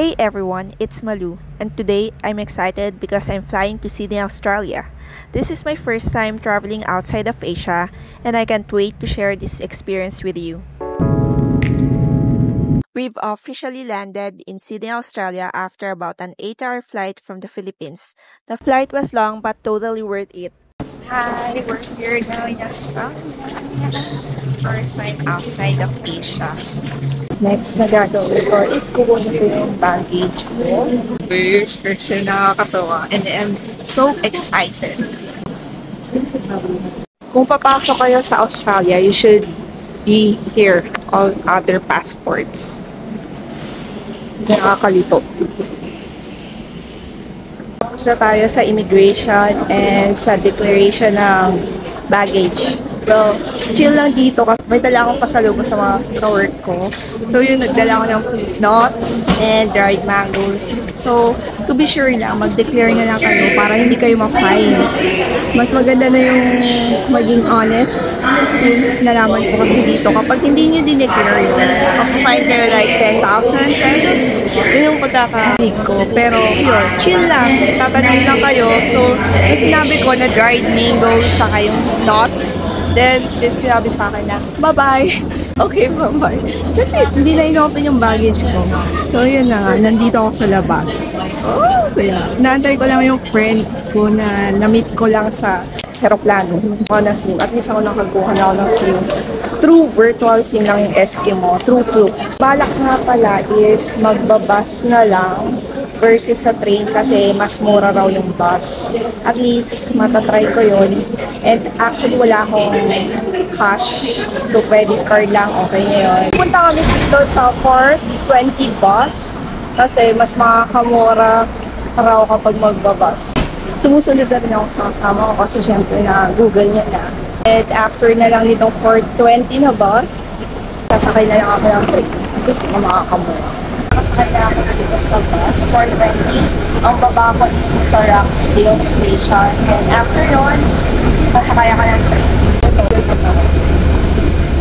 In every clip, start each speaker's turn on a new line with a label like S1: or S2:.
S1: Hey everyone, it's Malu, and today I'm excited because I'm flying to Sydney, Australia. This is my first time traveling outside of Asia, and I can't wait to share this experience with you. We've officially landed in Sydney, Australia after about an 8-hour flight from the Philippines. The flight was long but totally worth it. Hi, we're here now in Australia. First time outside of Asia. Next na gagawin ko is kukunin ko yung baggage ko. Kasi nakakatawa and I'm so excited. Kung papasok kayo sa Australia, you should be here all other passports. Kasi nakakalito. Tapos na tayo sa immigration and sa declaration ng baggage. Pero, chill lang dito kasi may dala akong pasalubong sa mga ka-work ko. So, yun, nagdala ako ng nuts and dried mangoes. So, to be sure lang, mag-declare na lang kayo para hindi kayo ma-fine. Mas maganda na yung maging honest since nalaman ko kasi dito. Kapag hindi nyo dineclare yun, mag-fine kayo like 10,000 pesos. Yun yung pagkakalig ko. Pero, yun, chill lang. Tatanungin lang kayo. So, yung sinabi ko na dried mangoes saka yung nuts. Then sinabi sa akin na, bye-bye. Okay, bye-bye. That's it. Hindi na in-open yung baggage ko. So, yun na nga. Nandito ako sa labas. Oh, saya. Naantay ko lang yung friend ko na na-meet ko lang sa aeroplano. Ako ng SIM. At least ako nakakuha na ako ng SIM. True virtual SIM lang yung Eskimo. True Clue. Balak nga pala is magbabas na lang versus sa train kasi mas mura raw yung bus. At least, matatry ko yun. And actually, wala akong cash. So, credit card lang. Okay na yun. Punta kami dito sa 420 bus kasi mas makakamura raw kapag magbabas. Sumusunod na rin ako sa kasama ko kasi syempre na Google niya na. And after na lang nitong 420 na bus, sasakay na lang ako ng train. Gusto ko makakamura. Sasakay na ako dito sa bus, 420. Ang baba ko is sa Roxdale Station. And after yun, sasakay ako ng train.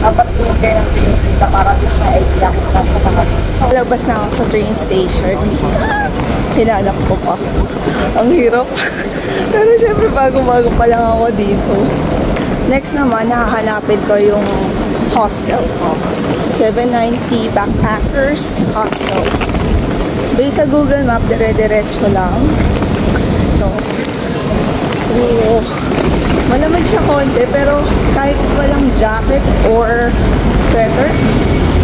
S1: Dapat pinagay ng train dito para dis na idea ko na sa mga. So, labas na ako sa train station. Hinanap ko pa. Ang hirap. Pero syempre bago-bago pa lang ako dito. Next naman, nakahanapin ko yung hostel ko. 790 Backpackers Hostel. Based sa Google Map, dire-diretso lang. No. Oh, malamig siya konti, pero kahit walang jacket or sweater,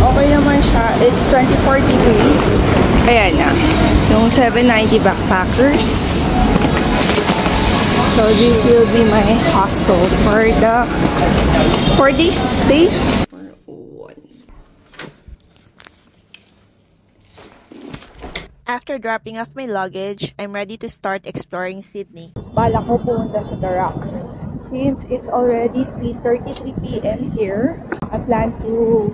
S1: okay naman siya. It's 24 degrees. Ayan na. Yung 790 Backpackers. So, this will be my hostel for the 4 days stay. After dropping off my luggage, I'm ready to start exploring Sydney. Balak ko pumunta sa The Rocks. Since it's already 3:33 p.m. here, I plan to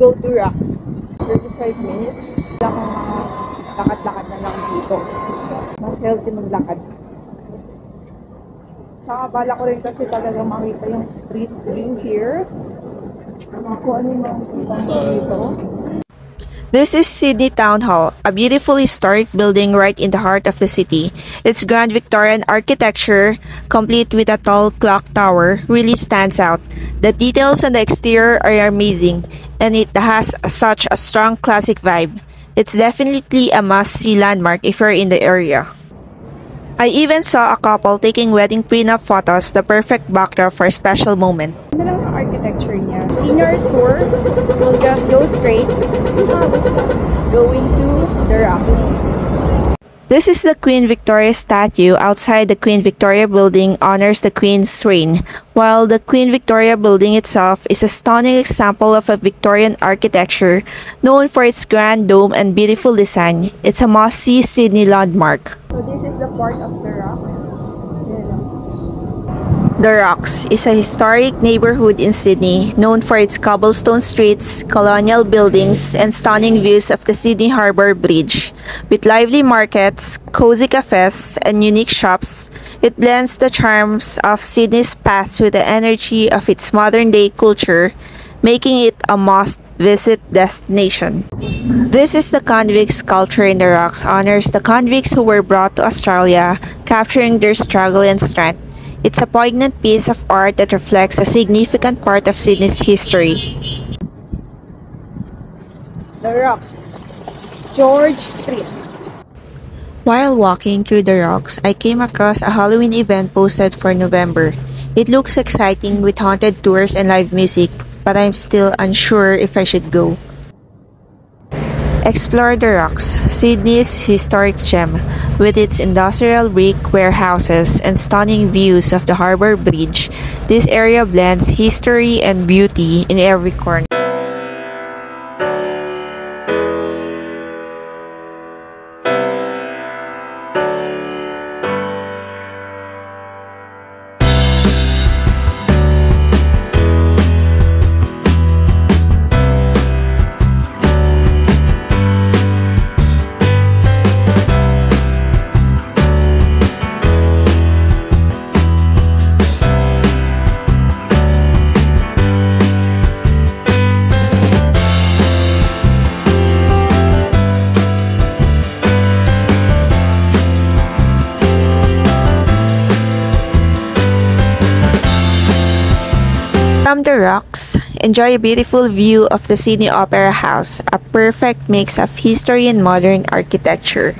S1: go to Rocks. 35 minutes. Wala kong lakad-lakad na lang dito. Mas healthy maglakad. Saka balak ko rin kasi talaga makita yung street view here. Kung ano yung makikita dito. This is Sydney Town Hall, a beautiful historic building right in the heart of the city. Its grand Victorian architecture, complete with a tall clock tower, really stands out. The details on the exterior are amazing, and it has such a strong classic vibe. It's definitely a must-see landmark if you're in the area. I even saw a couple taking wedding prenup photos, the perfect backdrop for a special moment. Ano lang ang architecture niya? Inner tour, we'll just go straight, going to the Rocks. This is the Queen Victoria statue outside the Queen Victoria building honors the Queen's reign, while the Queen Victoria building itself is a stunning example of a Victorian architecture known for its grand dome and beautiful design. It's a must-see Sydney landmark. So this is the part of the Rocks. The Rocks is a historic neighborhood in Sydney, known for its cobblestone streets, colonial buildings, and stunning views of the Sydney Harbour Bridge. With lively markets, cozy cafes, and unique shops, it blends the charms of Sydney's past with the energy of its modern-day culture, making it a must-visit destination. This is the convict sculpture in the rocks, honors the convicts who were brought to Australia, capturing their struggle and strength. It's a poignant piece of art that reflects a significant part of Sydney's history. The Rocks, George Street. While walking through the rocks, I came across a Halloween event posted for November. It looks exciting with haunted tours and live music, but I'm still unsure if I should go. Explore the Rocks, Sydney's historic gem, with its industrial brick warehouses and stunning views of the Harbour Bridge. This area blends history and beauty in every corner. From the rocks, enjoy a beautiful view of the Sydney Opera House, a perfect mix of history and modern architecture.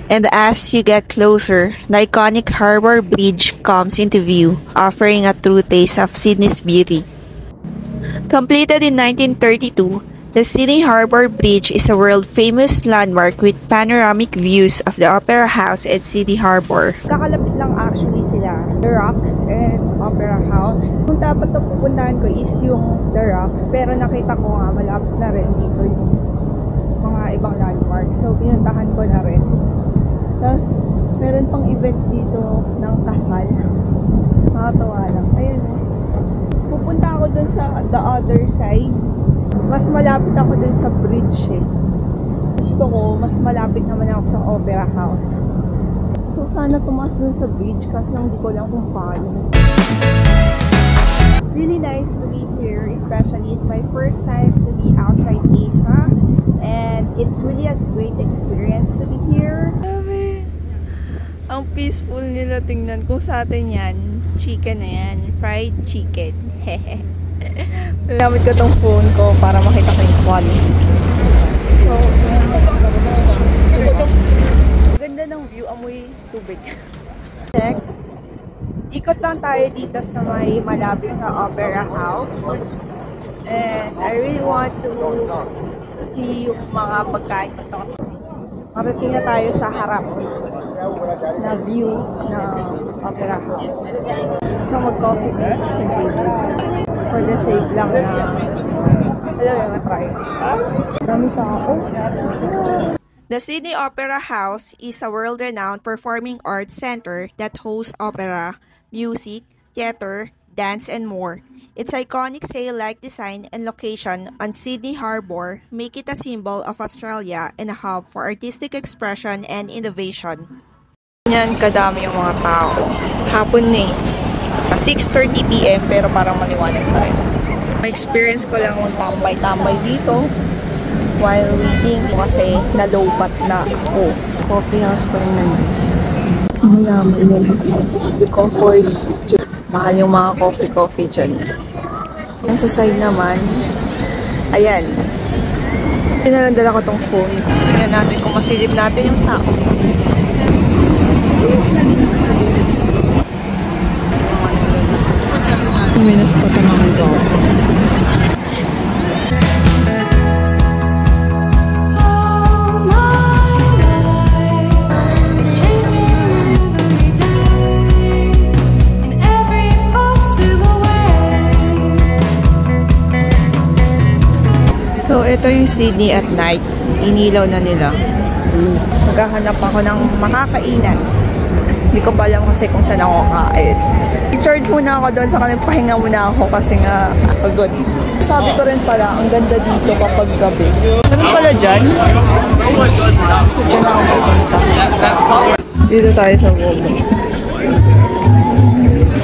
S1: And as you get closer, the iconic Harbour Bridge comes into view, offering a true taste of Sydney's beauty. Completed in 1932, the Sydney Harbour Bridge is a world-famous landmark with panoramic views of the Opera House at Sydney Harbour. Kakalapit lang actually sila, The Rocks and Opera House. Kung dapat na pupuntahan ko is yung The Rocks, pero nakita ko nga malapit na rin dito yung mga ibang landmark. So, pinuntahan ko na rin. Tapos, meron pang event dito ng kasal. Nakatawa lang. Ayun. Pupunta ako dun sa the other side. Mas malapit ako dun sa bridge eh. Gusto ko, mas malapit naman ako sa Opera House. So sana tumaas dun sa bridge kasi lang di ko lang kung paano. It's really nice to be here, especially it's my first time to be outside Asia. And it's really a great experience to be here. Ang peaceful nila, tingnan. Kung sa atin yan, chicken na yan. Fried chicken. Hehe. Gamit ko tong phone ko para makita ko yung quality. So, ganda ng view, amoy tubig. Next, ikot lang tayo dito sa may malapit sa Opera House. And I really want to see yung mga pagkain dito kasi marating na tayo sa harap na view ng Opera House. So mag-coffee dito siyempre. For the sake lang na alam yung matry. Dami tao. The Sydney Opera House is a world-renowned performing arts center that hosts opera, music, theater, dance, and more. Its iconic sail-like design and location on Sydney Harbour make it a symbol of Australia and a hub for artistic expression and innovation. Yan, kadami yung mga tao. Hapon na 6:30 PM pero parang maliwanag pa rin. Ma-experience ko lang yung tambay-tambay dito while waiting kasi nalopat na ako. Coffee house pa rin nandun. Mayaman yun. Coffee. Mahal yung mga coffee dyan. Yung sa side naman, ayan. Pinalandala ko tong phone. Tingnan natin kung masilip natin yung tao. Minas pa ito ng iba. So, ito yung Sydney at night. Inilaw na nila. Maghahanap ako ng makakainan. Hindi ko pa alam kasi kung saan ako kakain. I-charge muna ako doon, saka nagpahinga muna ako kasi nga pagod. Sabi ko rin pala, ang ganda dito kapag gabi. Ano pala dyan? Dyan ako pupunta. Dito tayo sa Bobo.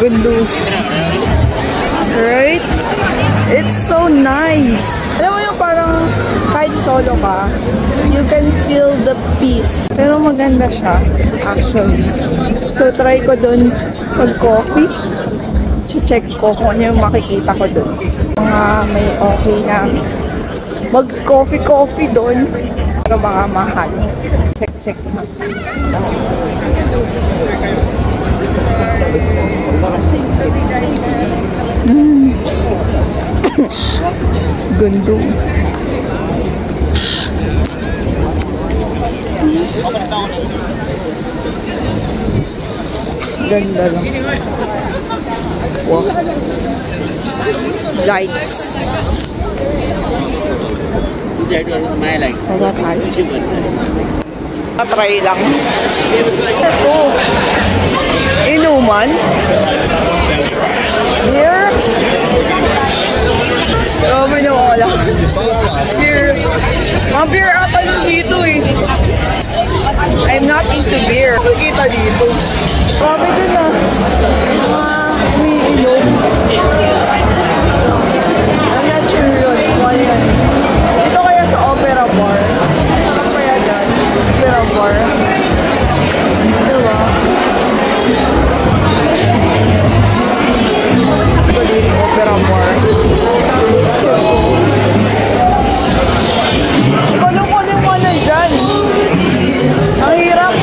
S1: Gundo. Right? It's so nice. Alam mo yung parang kahit solo ka, you can feel the peace. Pero maganda siya, actually. So, try ko dun mag-coffee. Check ko kung ano yung makikita ko dun. Mga may okay na mag-coffee dun. Pero baka mahal. Check. Gundo. Ganda lang. Wow. Lights. Try lang. Ito. Inuman. Beer. Oh, may nawala. Beer. Mga beer ata nung dito eh. I'm not into beer. Kita dito. Grabe din ah. Umiinom. I'm not sure yun. Why yan? Ito kaya sa Opera Bar. Saan kaya dyan? Opera Bar. Diba? Ito din Opera Bar. Ikaw lang mo din mo nandyan. Ang hirap.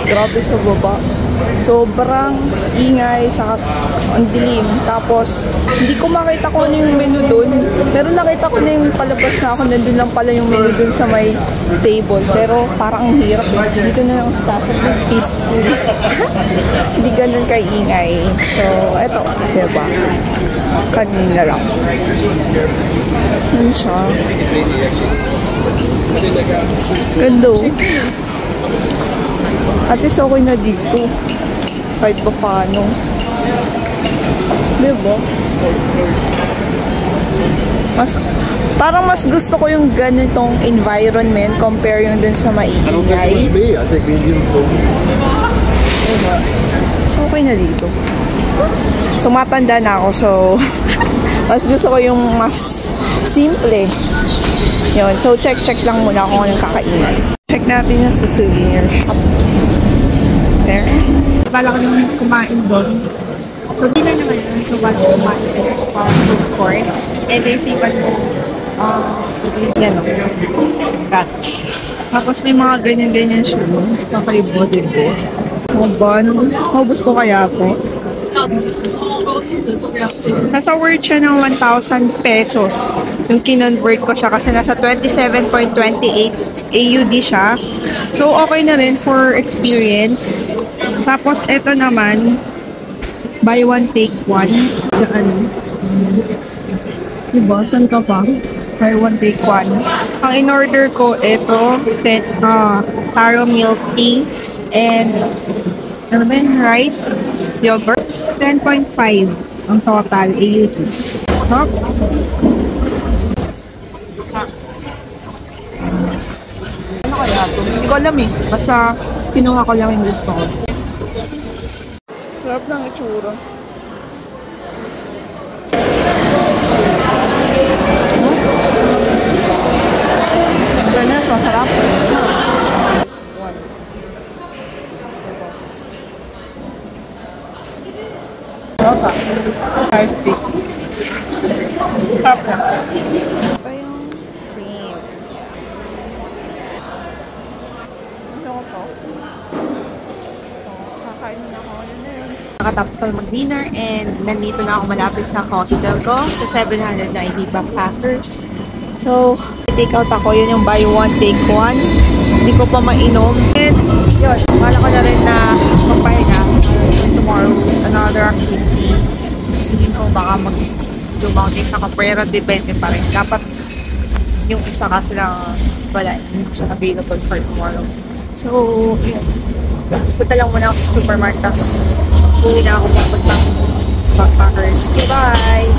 S1: Grabe sa baba. Sobrang ingay, saka ang dilim. Tapos, hindi ko makita kung ano yung menu dun. Pero nakita ko na yung palabas na ako. Nandun lang pala yung menu dun sa may table. Pero parang ang hirap. Dito na lang sa taas. At least peaceful. Hindi ganun kay ingay. So, eto. Diba? Kanina lang. Yan siya. Ganda. At least okay na dito. Kahit pa paano. Diba? Parang mas gusto ko yung ganitong environment compare yung dun sa maingay. Diba? So okay na dito. Tumatanda na ako, so mas gusto ko yung mas simple. Yun. So check lang muna kung anong kakainan. Check natin yung sa souvenir shop. There. Bala ko naman kumain doon. So, dinner naman yun. So, bala ko kumain doon sa food court. And then, sipan ko, yan o, catch. Tapos, may mga ganyan-ganyan siya. Kakaibo din ko. Ano ba? Maubos ko kaya ako? Nasa worth siya ng 1,000 pesos. Yung kinonvert ko siya kasi nasa 27.28 AUD siya. So, okay na rin for experience. Tapos, ito naman, buy one, take one. Diyan. Diba? Saan ka pa? Buy one, take one. Ang in-order ko, ito, taro milk tea, and ano ba yun? Rice, yogurt. 10.5 ang total AUD. Hop. Ano kaya ito? Hindi ko alam eh. Basta kinuha ko lang yung gusto ko. Sarap ng itsura. Ganyan, masarap. Sarap ah. Ice tea. Sarap na. Ito yung shrimp. Ano ko to? Kakain na ako. Nakatapos ko mag-dinner and nandito na ako malapit sa hostel ko sa 790 backpackers. So, take out ako. Yun yung buy one, take one. Hindi ko pa mainom. And yun, wala ko na rin na magpahinga. Tomorrow's another activity. Hindi ko baka mag-do mountain sa Caprera. Depende pa rin. Dapat yung isa kasi lang wala. Hindi siya available for tomorrow. So, yun. Punta lang muna ako sa supermarket. Tapos, uwi na ako papuntang backpackers. Goodbye!